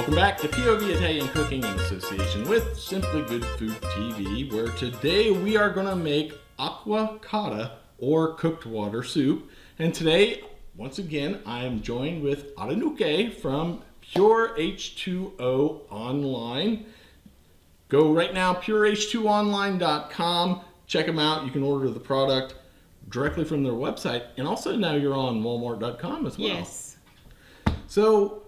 Welcome back to POV Italian Cooking in association with Simply Good Food TV, where today we are going to make Aqua Cotta or cooked water soup. And today, once again, I am joined with Atinuke from Pure H2O Online. Go right now, pureh2online.com. Check them out. You can order the product directly from their website. And also now you're on walmart.com as well. Yes. So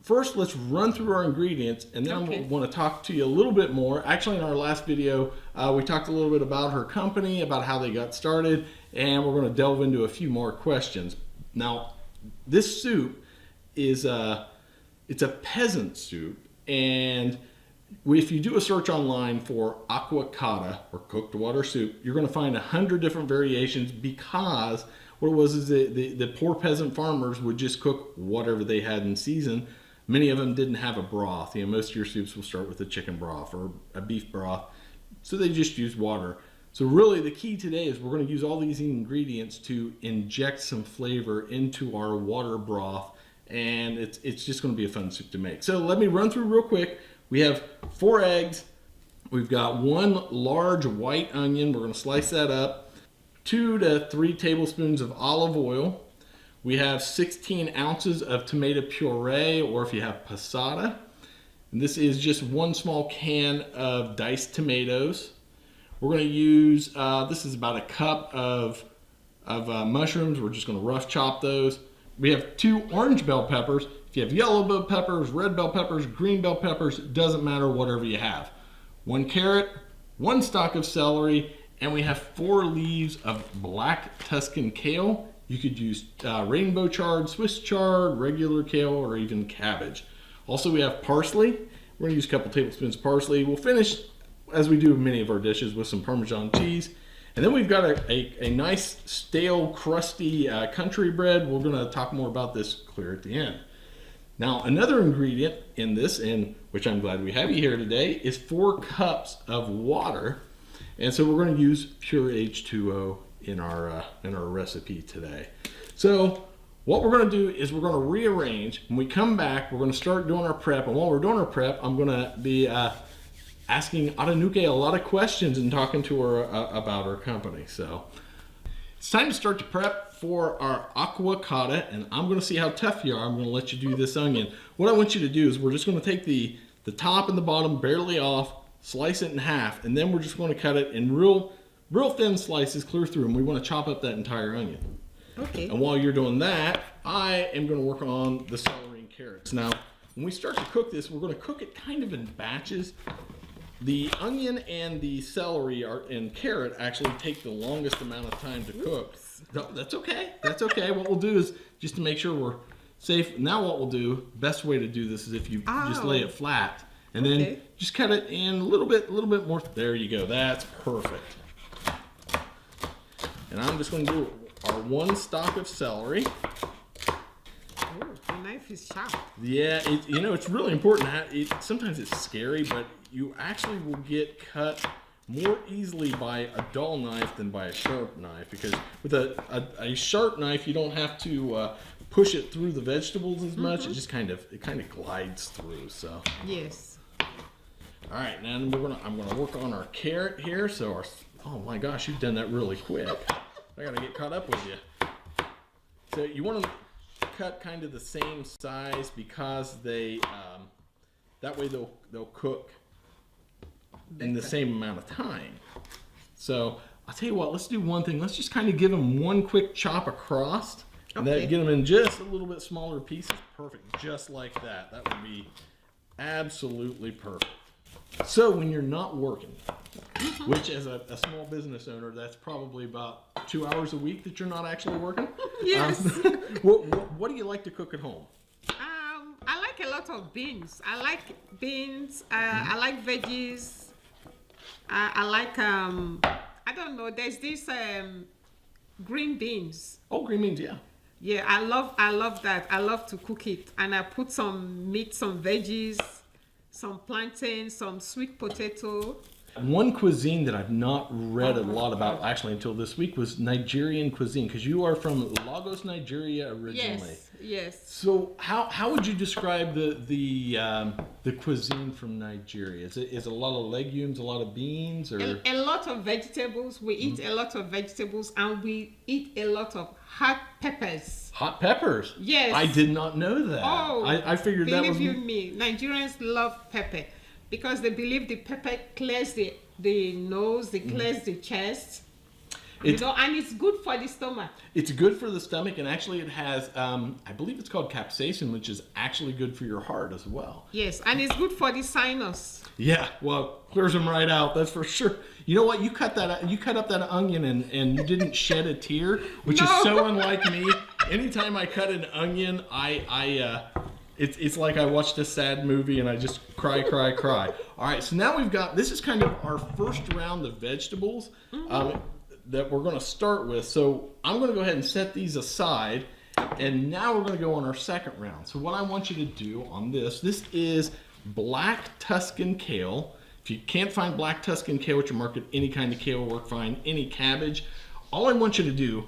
first, let's run through our ingredients, and then I want to talk to you a little bit more. Actually, in our last video, we talked a little bit about her company, about how they got started, and we're going to delve into a few more questions. Now, this soup is it's a peasant soup, and if you do a search online for Aqua Cotta or cooked water soup, you're going to find 100 different variations, because what it was is the poor peasant farmers would just cook whatever they had in season. Many of them didn't have a broth. You know, most of your soups will start with a chicken broth or a beef broth, so they just use water. So really the key today is we're going to use all these ingredients to inject some flavor into our water broth, and it's just going to be a fun soup to make. So let me run through real quick. We have 4 eggs. We've got 1 large white onion. We're going to slice that up. 2 to 3 tablespoons of olive oil. We have 16 ounces of tomato puree, or if you have passata. And this is just 1 small can of diced tomatoes. We're going to use, this is about a cup of mushrooms. We're just going to rough chop those. We have 2 orange bell peppers. If you have yellow bell peppers, red bell peppers, green bell peppers, doesn't matter, whatever you have. 1 carrot, 1 stalk of celery, and we have 4 leaves of black Tuscan kale. You could use rainbow chard, Swiss chard, regular kale, or even cabbage. Also, we have parsley. We're gonna use a couple tablespoons of parsley. We'll finish, as we do with many of our dishes, with some Parmesan cheese. And then we've got a nice, stale, crusty country bread. We're gonna talk more about this clear at the end. Now, another ingredient in this, and which I'm glad we have you here today, is 4 cups of water. And so we're going to use pure H2O in our recipe today. So what we're going to do is we're going to rearrange. When we come back, we're going to start doing our prep. And while we're doing our prep, I'm going to be asking Atinuke a lot of questions and talking to her about her company. So it's time to start to prep for our Aqua Cotta, and I'm going to see how tough you are. I'm going to let you do this onion. What I want you to do is we're just going to take the top and the bottom barely off, slice it in half, and then we're just going to cut it in real thin slices clear through, and we want to chop up that entire onion. Okay. And while you're doing that, I am going to work on the celery and carrots. Now, when we start to cook this, we're going to cook it kind of in batches. The onion and the celery and carrot actually take the longest amount of time to cook. No, that's okay. That's okay. What we'll do is, just to make sure we're safe, now what we'll do, best way to do this is if you just lay it flat, and then just cut it in a little bit more. There you go. That's perfect. And I'm just going to do our 1 stalk of celery. Oh, the knife is sharp. Yeah, you know, it's really important. Sometimes it's scary, but you actually will get cut more easily by a dull knife than by a sharp knife, because with a sharp knife, you don't have to push it through the vegetables as much. It just kind of glides through. So yes. All right, now I'm gonna work on our carrot here. So oh my gosh, you've done that really quick. I gotta get caught up with you. So you want to cut kind of the same size, because they that way they'll cook in the same amount of time. So I'll tell you what, let's do one thing. Let's just kind of give them 1 quick chop across, and then get them in just a little bit smaller pieces. Perfect, just like that. That would be absolutely perfect. So when you're not working, which as a small business owner, that's probably about 2 hours a week that you're not actually working. Yes. What do you like to cook at home? I like a lot of beans. I like beans. I like veggies. I like I don't know. There's this green beans. Oh, green beans, yeah. Yeah, I love that. I love to cook it, and I put some meat, some veggies, some plantain, some sweet potato. One cuisine that I've not read a lot about actually until this week was Nigerian cuisine, because you are from Lagos, Nigeria originally. Yes. So how would you describe the cuisine from Nigeria? Is it a lot of legumes, a lot of beans, or A lot of vegetables. We eat a lot of vegetables, and we eat a lot of hot peppers. Hot peppers? Yes. I did not know that. Oh, I figured that was... Believe you me, Nigerians love pepper because they believe the pepper clears the nose, it clears the chest. And it's good for the stomach. It's good for the stomach, and actually it has, I believe it's called capsaicin, which is actually good for your heart as well. Yes, and it's good for the sinus. Yeah, well, clears them right out, that's for sure. You know what? You cut up that onion and you didn't shed a tear, which is so unlike me. Anytime I cut an onion, it's like I watched a sad movie and I just cry. All right, so now this is kind of our first round of vegetables that we're going to start with. So I'm going to go ahead and set these aside, and now we're going to go on our second round. So what I want you to do on this is black Tuscan kale. If you can't find black Tuscan kale at your market, any kind of kale will work fine, any cabbage. All I want you to do,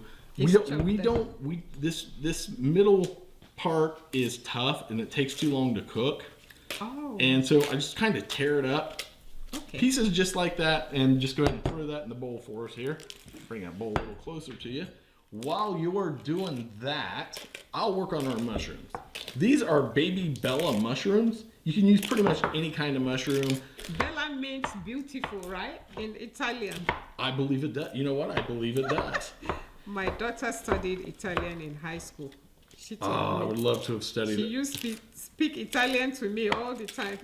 this middle part is tough and it takes too long to cook. Oh. And so I just kind of tear it up. Okay. Pieces just like that, and just go ahead and throw that in the bowl for us here. Bring that bowl a little closer to you. While you're doing that, I'll work on our mushrooms. These are baby Bella mushrooms. You can use pretty much any kind of mushroom. Bella means beautiful, right? In Italian. I believe it does. You know what? I believe it does. My daughter studied Italian in high school. She told I me. would love to have studied it. She used to speak Italian to me all the time.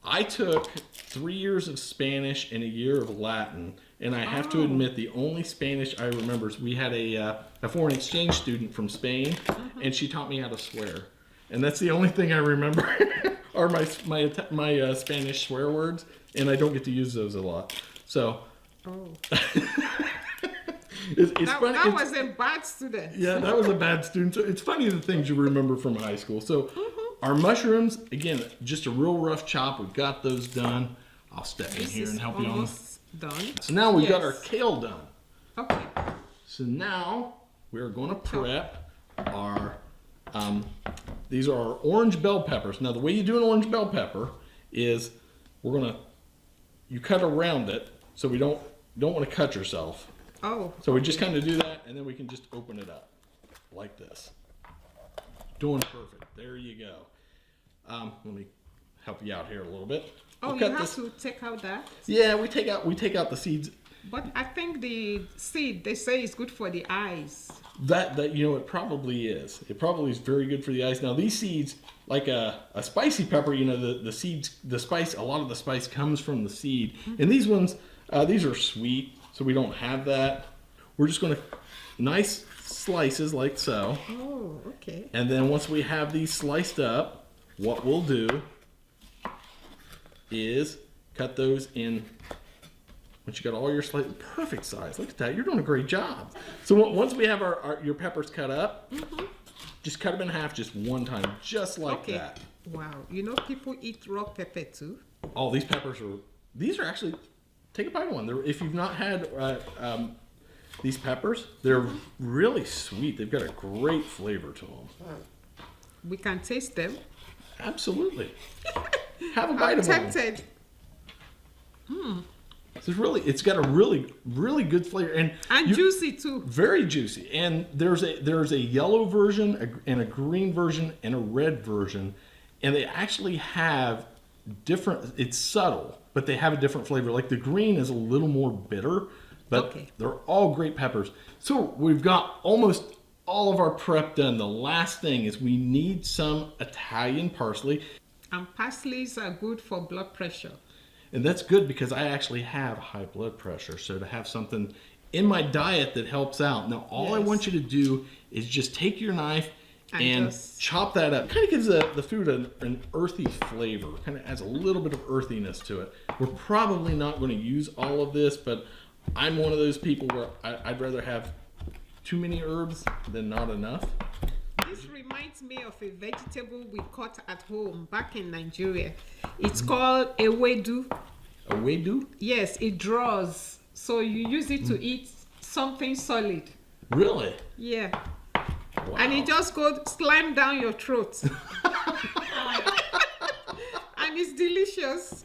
I took 3 years of Spanish and a year of Latin, and I have to admit the only Spanish I remember is we had a foreign exchange student from Spain, and she taught me how to swear, and that's the only thing I remember are my Spanish swear words, and I don't get to use those a lot. So. It's funny. That was a bad student. Yeah, that was a bad student. So it's funny the things you remember from high school. So our mushrooms, again, just a real rough chop. We've got those done. I'll step in here and help you on. Done. So now we've got our kale done. Okay. So now we're going to prep our, these are our orange bell peppers. Now the way you do an orange bell pepper is you cut around it so we don't want to cut yourself. Oh. So we just kind of do that, and then we can just open it up like this. Doing perfect. There you go. Let me help you out here a little bit. Oh, you have to take out that? Yeah, we take out the seeds. But I think the seed, they say, is good for the eyes. That it probably is. It probably is very good for the eyes. Now these seeds, like a spicy pepper, the seeds, the spice, a lot of the spice comes from the seed. And these ones, these are sweet. So we don't have that. We're just going to nice slices like so. Oh, okay. And then once we have these sliced up, what we'll do is cut those in. Once you got all your slices, perfect size. Look at that. You're doing a great job. So once we have your peppers cut up, just cut them in half just one time, just like that. Wow. People eat raw pepper too. Oh, these are actually. Take a bite of one. If you've not had these peppers, they're really sweet. They've got a great flavor to them. We can taste them. Absolutely. Have a bite of one. I'm tempted. It's got a really, really good flavor and juicy too. Very juicy. And there's a yellow version and a green version and a red version, and they actually have different. It's subtle. But they have a different flavor. Like the green is a little more bitter, but they're all great peppers. So we've got almost all of our prep done. The last thing is we need some Italian parsley. And parsleys are good for blood pressure. And that's good because I actually have high blood pressure. So to have something in my diet that helps out. Now all I want you to do is just take your knife and chop that up. Kind of gives the food an earthy flavor. Kind of adds a little bit of earthiness to it. We're probably not going to use all of this, but I'm one of those people where I'd rather have too many herbs than not enough. This reminds me of a vegetable we caught at home back in Nigeria. It's called ewedu. A wedu? Yes, it draws. So you use it to eat something solid. Really? Yeah. Wow. And it just goes slime down your throat. And it's delicious.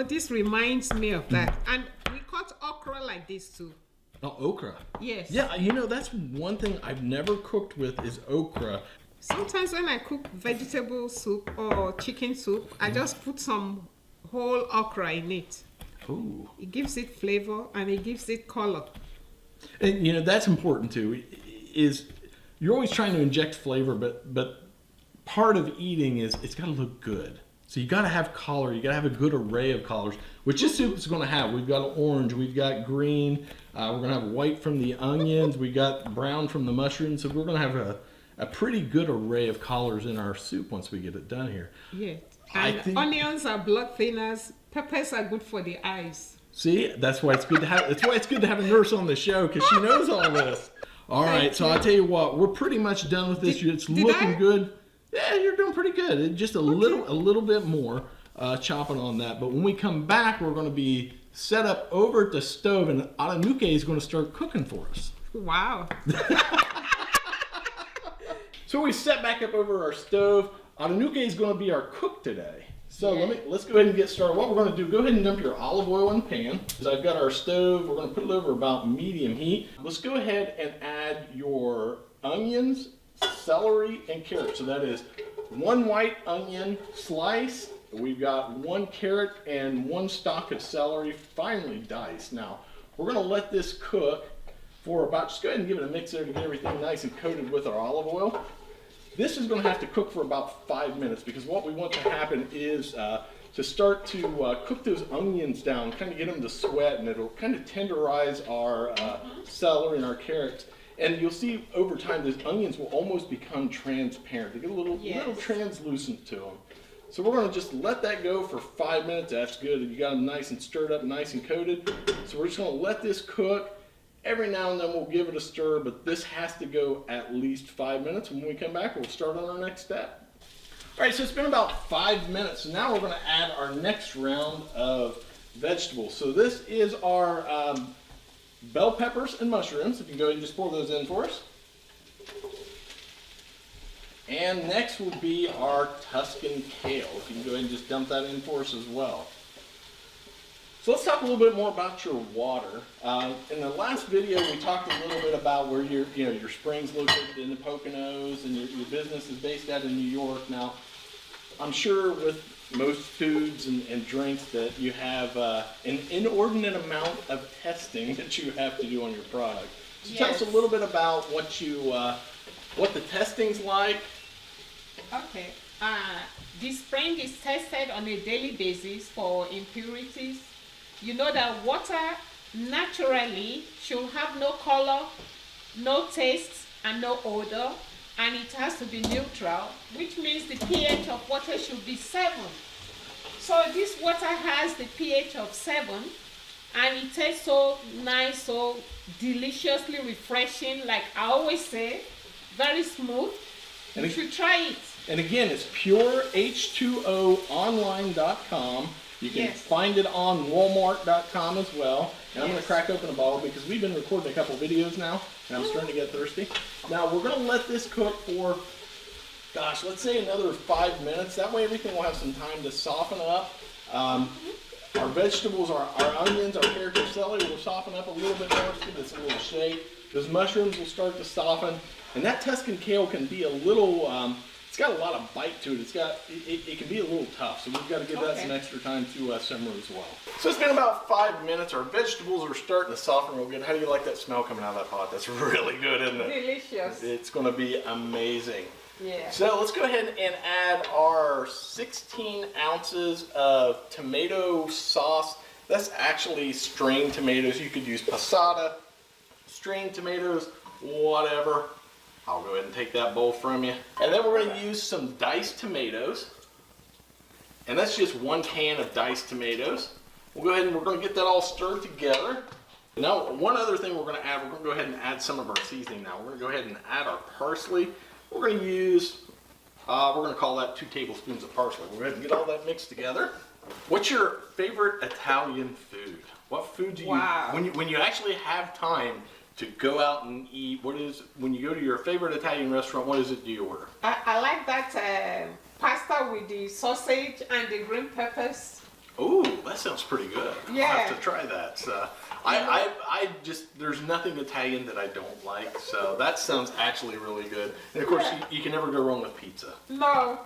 This reminds me of that. And we cut okra like this too. Oh, okra. Yes. Yeah, that's one thing I've never cooked with is okra. Sometimes when I cook vegetable soup or chicken soup, I just put some whole okra in it. Ooh. It gives it flavor and it gives it color. And that's important too. Is you're always trying to inject flavor, but part of eating is it's got to look good. So you got to have color. You got to have a good array of colors, which this soup is going to have. We've got orange, we've got green, we're going to have white from the onions, we got brown from the mushrooms. So we're going to have a pretty good array of colors in our soup once we get it done here. Yeah. And onions are blood thinners. Peppers are good for the eyes. See, that's why it's good to have. That's why it's good to have a nurse on the show because she knows all this. All right, so I'll tell you what, we're pretty much done with this. It's looking good. Yeah, you're doing pretty good. Just a little bit more chopping on that. But when we come back, we're going to be set up over at the stove, and Atinuke is going to start cooking for us. Wow. So we set back up over our stove. Atinuke is going to be our cook today. So let's go ahead and get started. What we're going to do, go ahead and dump your olive oil in the pan. So I've got our stove. We're going to put it over about medium heat. Let's go ahead and add your onions, celery, and carrot. So that is 1 white onion slice. We've got 1 carrot and 1 stalk of celery finely diced. Now, we're going to let this cook for about, just go ahead and give it a mix there to get everything nice and coated with our olive oil. This is going to have to cook for about 5 minutes because what we want to happen is to start to cook those onions down, kind of get them to sweat, and it'll kind of tenderize our celery and our carrots. And you'll see over time those onions will almost become transparent. They get a little translucent to them. So we're going to just let that go for 5 minutes. That's good. You got them nice and stirred up, nice and coated. So we're just going to let this cook. Every now and then we'll give it a stir, but this has to go at least 5 minutes. When we come back, we'll start on our next step. All right, so it's been about 5 minutes. So now we're going to add our next round of vegetables. So this is our bell peppers and mushrooms. If you can go ahead and just pour those in for us. And next will be our Tuscan kale. If you can go ahead and just dump that in for us as well. So let's talk a little bit more about your water. In the last video, we talked a little bit about where your spring's located in the Poconos, and your business is based out in New York. Now, I'm sure with most foods and drinks that you have an inordinate amount of testing that you have to do on your product. So tell us a little bit about what the testing's like. Okay. The spring is tested on a daily basis for impurities. You know that water naturally should have no color, no taste, and no odor, and it has to be neutral, which means the pH of water should be 7. So this water has the pH of 7, and it tastes so nice, so deliciously refreshing. Like I always say, very smooth. You should try it. And again, it's pureh2oonline.com. You can find it on walmart.com as well. And I'm going to crack open a bottle because we've been recording a couple videos now, and I'm starting to get thirsty. Now, we're going to let this cook for, gosh, let's say another 5 minutes. That way everything will have some time to soften up. Our vegetables, our onions, our carrots, our celery will soften up a little bit more. Let's give this a little shake. Those mushrooms will start to soften. And that Tuscan kale can be a little, it's got a lot of bite to it. It can be a little tough, so we've got to give that some extra time to simmer as well. So it's been about 5 minutes. Our vegetables are starting to soften real good. How do you like that smell coming out of that pot? That's really good, isn't it? Delicious. It's going to be amazing. Yeah. So let's go ahead and add our 16 ounces of tomato sauce. That's actually strained tomatoes. You could use passata, strained tomatoes, whatever. I'll go ahead and take that bowl from you. And then we're going to use some diced tomatoes. And that's just 1 can of diced tomatoes. We'll go ahead and we're going to get that all stirred together. Now, one other thing we're going to add, we're going to go ahead and add some of our seasoning now. We're going to go ahead and add our parsley. We're going to use, we're going to call that 2 tablespoons of parsley. We'll go ahead and get all that mixed together. What's your favorite Italian food? What food do you, when you actually have time to go out and eat, when you go to your favorite Italian restaurant, what is it do you order? I like that pasta with the sausage and the green peppers. Oh, that sounds pretty good. Yeah. I'll have to try that. So, I just, there's nothing Italian that I don't like, so that sounds actually really good. And of course, you can never go wrong with pizza. No.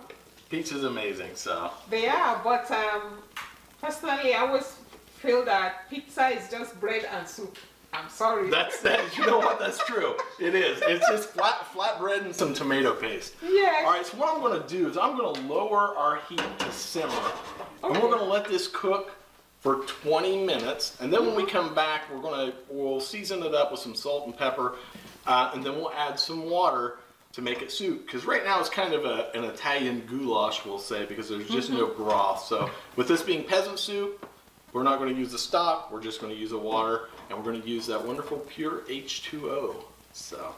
Pizza's amazing, so. They are, but personally, I always feel that pizza is just bread and soup. I'm sorry. You know what? That's true. It is. It's just flat bread and some tomato paste. Yes. All right. So what I'm going to do is I'm going to lower our heat to simmer, and we're going to let this cook for 20 minutes. And then when we come back, we'll season it up with some salt and pepper, and then we'll add some water to make it soup. Because right now it's kind of an Italian goulash, we'll say, because there's just no broth. So with this being peasant soup, we're not going to use the stock. We're just going to use the water. And we're going to use that wonderful pure H2O. So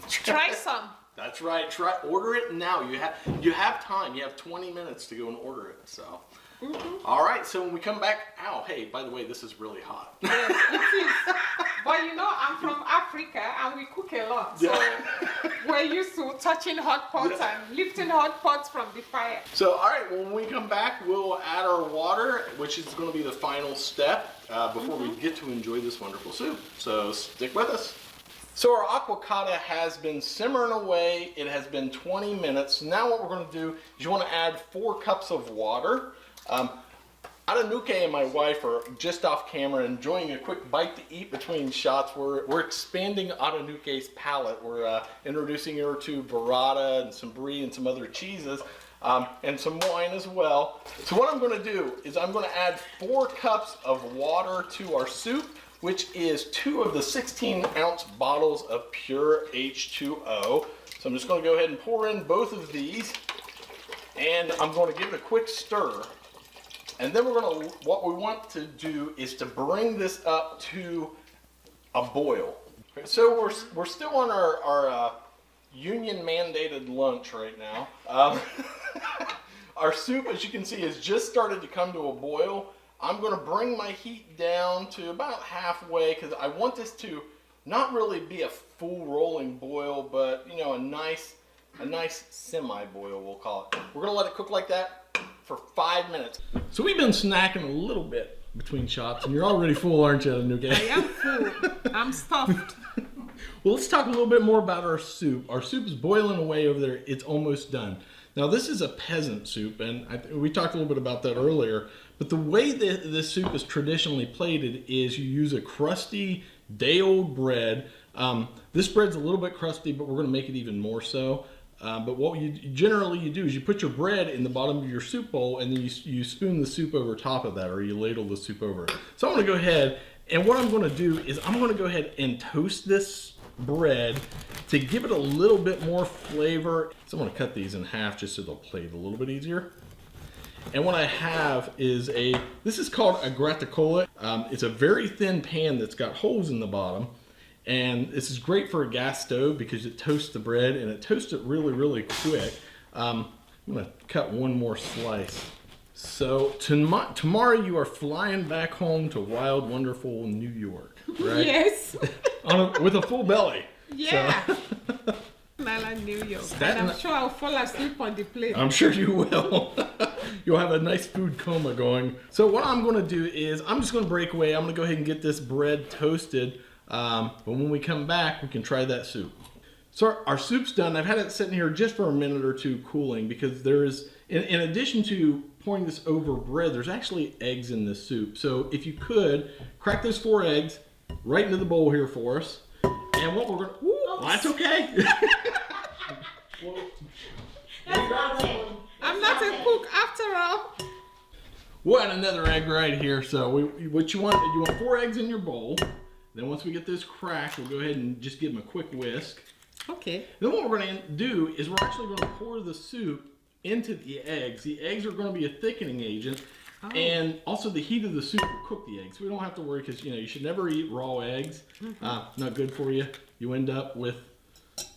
try some. That's right. Order it now. You have time. You have 20 minutes to go and order it. So all right. So when we come back, hey, by the way, this is really hot. Yes, it is. But you know, I'm from Africa and we cook a lot. So we're used to touching hot pots and lifting hot pots from the fire. So all right. Well, when we come back, we'll add our water, which is going to be the final step. Before we get to enjoy this wonderful soup. So stick with us. So our Aqua Cotta has been simmering away. It has been 20 minutes. Now what we're going to do is you want to add 4 cups of water. Atinuke and my wife are just off camera enjoying a quick bite to eat between shots. We're expanding Atinuke's palate. We're introducing her to burrata and some brie and some other cheeses. And some wine as well. So what I'm going to do is I'm going to add 4 cups of water to our soup, which is 2 of the 16-ounce bottles of pure H2O. So I'm just going to go ahead and pour in both of these, and I'm going to give it a quick stir. And then what we want to do is to bring this up to a boil. So we're still on our union-mandated lunch right now. Our soup, as you can see, has just started to come to a boil. I'm going to bring my heat down to about halfway because I want this to not really be a full rolling boil, but you know, a nice semi-boil, we'll call it. We're going to let it cook like that for 5 minutes. So we've been snacking a little bit between shots, and you're already full, aren't you, Atinuke? I am full. I'm stuffed. Well, let's talk a little bit more about our soup. Our soup is boiling away over there. It's almost done. Now, this is a peasant soup, and we talked a little bit about that earlier. But the way that this soup is traditionally plated is you use a crusty, day-old bread. This bread's a little bit crusty, but we're going to make it even more so. But what you generally do is you put your bread in the bottom of your soup bowl, and then you spoon the soup over top of that, or you ladle the soup over. So I'm going to go ahead, and what I'm going to do is I'm going to go ahead and toast this bread to give it a little bit more flavor. So I'm going to cut these in half just so they'll plate a little bit easier. And what I have is this is called a graticola. It's a very thin pan that's got holes in the bottom. And this is great for a gas stove because it toasts the bread and it toasts it really, really quick. I'm going to cut one more slice. So tomorrow you are flying back home to wild, wonderful New York, right? Yes. With a full belly. Yeah. So. I like New York. And I'm sure I'll fall asleep on the plane. I'm sure you will. You'll have a nice food coma going. So what I'm going to do is I'm just going to break away. I'm going to go ahead and get this bread toasted. But when we come back, we can try that soup. So our soup's done. I've had it sitting here just for a minute or two cooling because there is, in addition to pouring this over bread, there's actually eggs in this soup. So if you could, crack those 4 eggs right into the bowl here for us. And what we're going to, well, that's okay. I'm not a cook after all. We'll add another egg right here. So what you want 4 eggs in your bowl. Then once we get this cracked, we'll go ahead and just give them a quick whisk. Okay. Then what we're going to do is we're actually going to pour the soup into the eggs. The eggs are going to be a thickening agent. Oh. And also the heat of the soup will cook the eggs. We don't have to worry because you should never eat raw eggs. Not good for you. You end up with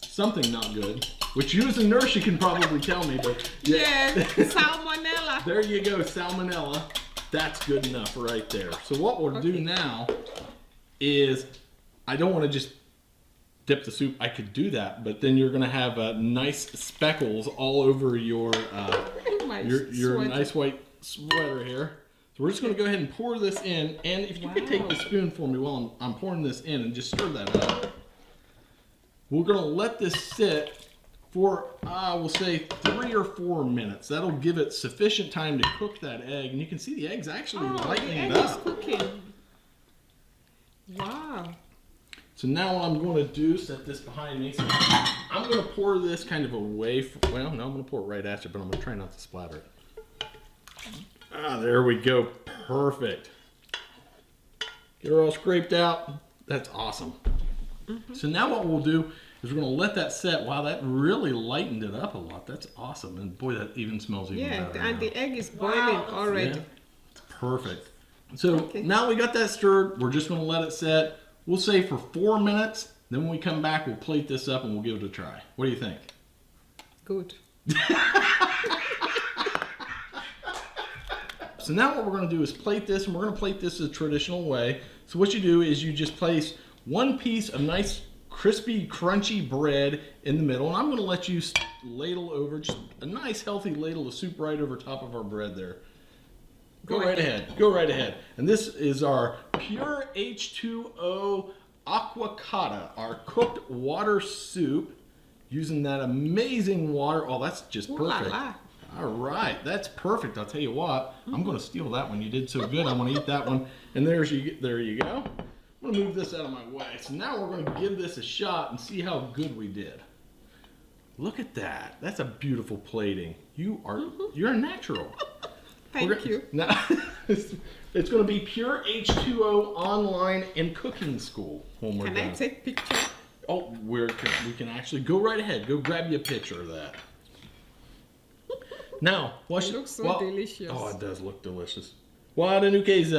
something not good. Which you as a nurse, you can probably tell me. But yeah, salmonella. There you go, salmonella. That's good enough right there. So what we'll do now is, I don't want to just dip the soup. I could do that, but then you're going to have nice speckles all over your nice white sweater here. So we're just going to go ahead and pour this in. And if you could take the spoon for me while I'm pouring this in and just stir that up. We're going to let this sit for, we'll say 3 or 4 minutes. That'll give it sufficient time to cook that egg. And you can see the egg's actually lightening it up. The egg is cooking. Wow. So now what I'm going to do, set this behind me. So I'm going to pour this kind of away from, well, no, I'm going to pour it right at you, but I'm going to try not to splatter it. There we go. Perfect. Get her all scraped out. That's awesome. So now what we'll do is we're going to let that set. Wow, that really lightened it up a lot. That's awesome. And boy, that even smells even better. Yeah, and the egg is boiling already. Yeah, it's perfect. So now we got that stirred. We're just going to let it set. We'll say for 4 minutes. Then when we come back, we'll plate this up and we'll give it a try. What do you think? Good. So now what we're going to do is plate this, and we're going to plate this the traditional way. So what you do is you just place one piece of nice crispy, crunchy bread in the middle, and I'm going to let you ladle over just a nice healthy ladle of soup right over top of our bread there. Go right ahead. Go right ahead. And this is our pure H2O Aqua Cotta, our cooked water soup, using that amazing water. Oh, that's just perfect. All right, that's perfect. I'll tell you what, I'm going to steal that one. You did so good. I'm going to eat that one. And there you go. I'm going to move this out of my way. So now we're going to give this a shot and see how good we did. Look at that. That's a beautiful plating. You're a natural. Thank you. Now, it's going to be pure H2O online and cooking school when we're done. Can I take picture? Oh, we can actually go right ahead. Go grab you a picture of that. Now, it looks so delicious. Oh, it does look delicious. While Atinuke's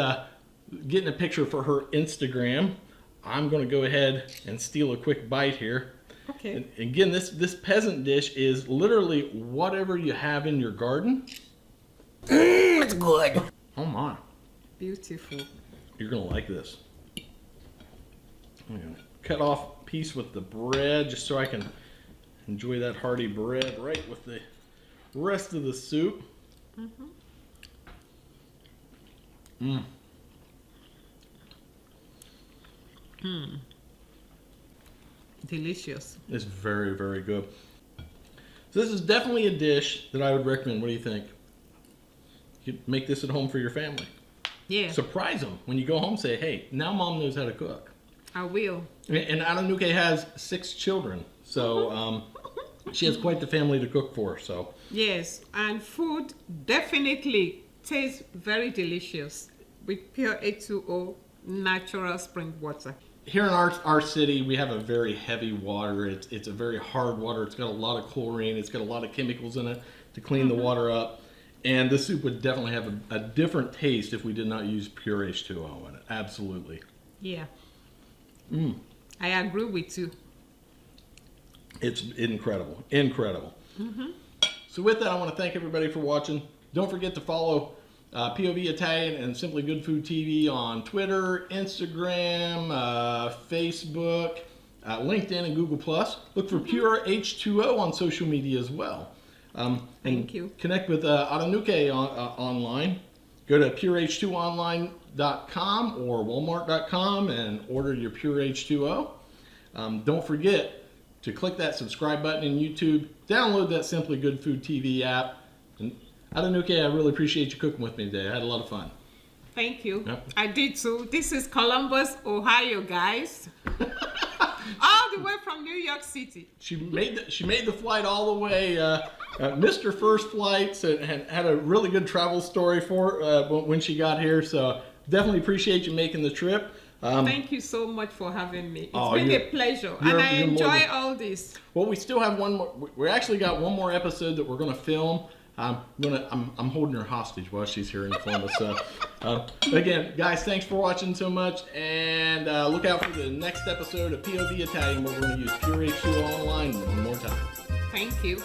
getting a picture for her Instagram, I'm going to go ahead and steal a quick bite here. Okay. And again, this peasant dish is literally whatever you have in your garden. It's good. Oh my. Beautiful. You're going to like this. I'm going to cut off a piece with the bread just so I can enjoy that hearty bread right with the rest of the soup. Delicious. It's very, very good. So this is definitely a dish that I would recommend. What do you think? You could make this at home for your family. Yeah. Surprise them when you go home. Say, hey, now mom knows how to cook. I will. And Atinuke has 6 children, so she has quite the family to cook for. So yes, and food definitely tastes very delicious with pure H2O natural spring water. Here in our city, we have a very heavy water. It's a very hard water. It's got a lot of chlorine. It's got a lot of chemicals in it to clean the water up. And this soup would definitely have a different taste if we did not use pure H2O in it. Absolutely. Yeah. I agree with you. It's incredible. Incredible. So with that, I want to thank everybody for watching. Don't forget to follow POV Italian and Simply Good Food TV on Twitter, Instagram, Facebook, LinkedIn, and Google+. Look for Pure H2O on social media as well. Thank you. Connect with Atinuke online. Go to pureh2online.com or walmart.com and order your Pure H2O. Don't forget to click that subscribe button in YouTube. Download that Simply Good Food TV app. And Atinuke, I really appreciate you cooking with me today. I had a lot of fun. Thank you. Yep. I did too. This is Columbus, Ohio, guys. All the way from New York City. She made the flight all the way. Missed her first flight, so had a really good travel story for when she got here. So definitely appreciate you making the trip. Thank you so much for having me. It's been a pleasure, and I enjoy all this. Well, we still have one more. We actually got one more episode that we're going to film. I'm holding her hostage while she's here in Columbus. Again, guys, thanks for watching so much, and look out for the next episode of POV Italian, where we're going to use Pure H2O online one more time. Thank you.